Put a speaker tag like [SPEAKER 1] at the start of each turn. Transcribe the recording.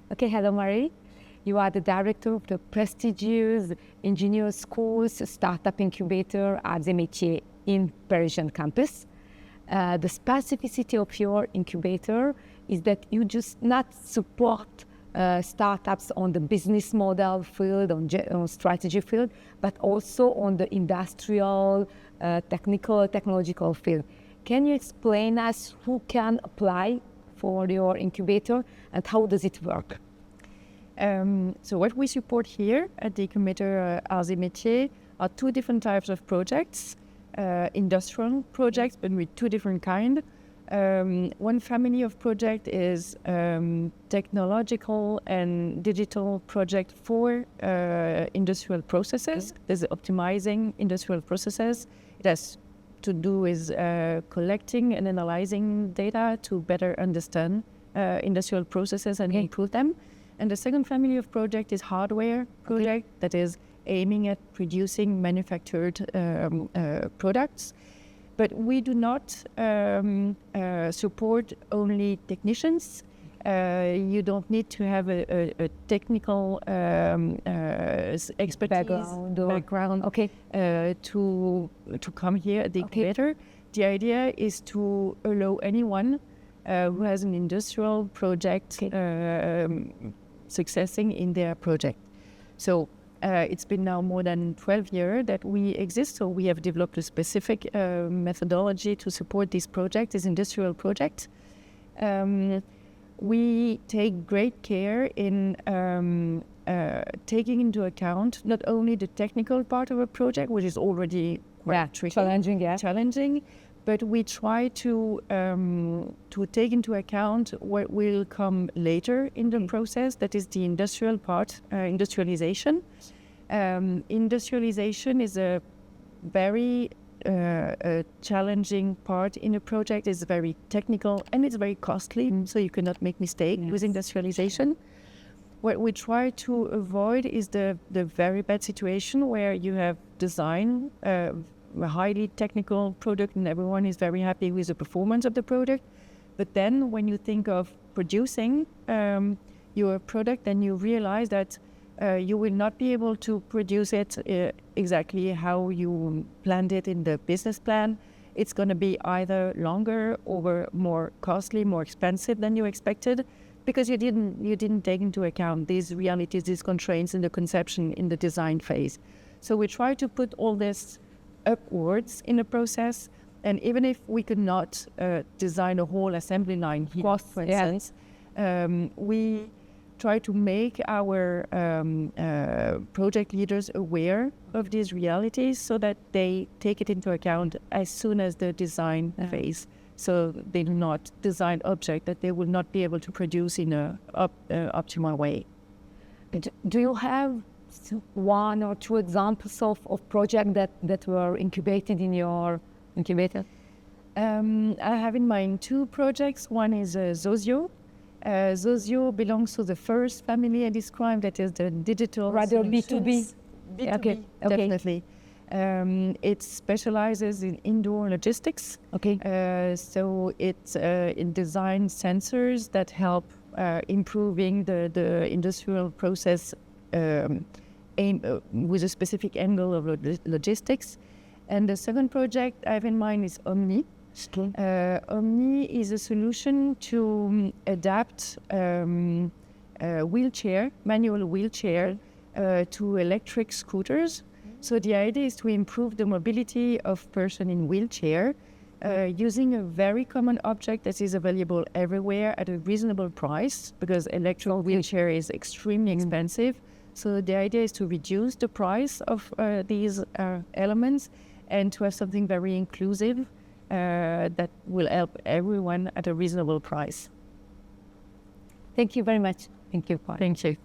[SPEAKER 1] Okay, hello, Marie. You are the director of the prestigious engineer school's startup incubator at the Métiers in Parisian campus. The specificity of your incubator is that you just not support startups on the business model field, on strategy field, but also on the industrial, technological field. Can you explain us who can apply for your incubator and how does it work?
[SPEAKER 2] So what we support here at the incubator as Métiers are two different types of projects, industrial projects, but with two different kinds. One family of project is technological and digital project for industrial processes. There's optimizing industrial processes. It has to do with collecting and analyzing data to better understand industrial processes and improve them. And the second family of project is hardware project that is aiming at producing manufactured products. But we do not support only technicians. You don't need to have a technical expertise background to come here at the incubator. The idea is to allow anyone who has an industrial project successing in their project. So it's been now more than 12 years that we exist, so we have developed a specific methodology to support this project, this industrial project. We take great care in taking into account not only the technical part of a project, which is already quite tricky, challenging, but we try to take into account what will come later in the process. That is the industrial part, industrialization. Industrialization is a very challenging part in a project. It's very technical and it's very costly, so you cannot make mistake with industrialization. What we try to avoid is the very bad situation where you have design a highly technical product and everyone is very happy with the performance of the product. But then when you think of producing your product, then you realize that you will not be able to produce it exactly how you planned it in the business plan. It's going to be either longer or more costly, more expensive than you expected, because you didn't take into account these realities, these constraints in the conception, in the design phase. So we try to put all this upwards in the process, and even if we could not design a whole assembly line here, for instance, we try to make our project leaders aware of these realities so that they take it into account as soon as the design phase, so they do not design object that they will not be able to produce in a optimal way.
[SPEAKER 1] Do you have one or two examples of projects that were incubated in your incubator?
[SPEAKER 2] I have in mind two projects. One is Zozio. Zozio belongs to the first family I described, that is the digital
[SPEAKER 1] rather
[SPEAKER 2] solutions.
[SPEAKER 1] B2B?
[SPEAKER 2] B2B, definitely. It specializes in indoor logistics. So it's in design sensors that help improving the industrial process with a specific angle of logistics. And the second project I have in mind is Omni. Omni is a solution to adapt manual wheelchair to electric scooters. So the idea is to improve the mobility of person in wheelchair using a very common object that is available everywhere at a reasonable price, because electric wheelchair is extremely expensive. So the idea is to reduce the price of these elements and to have something very inclusive that will help everyone at a reasonable price.
[SPEAKER 1] Thank you very much. Thank you.
[SPEAKER 2] Thank you.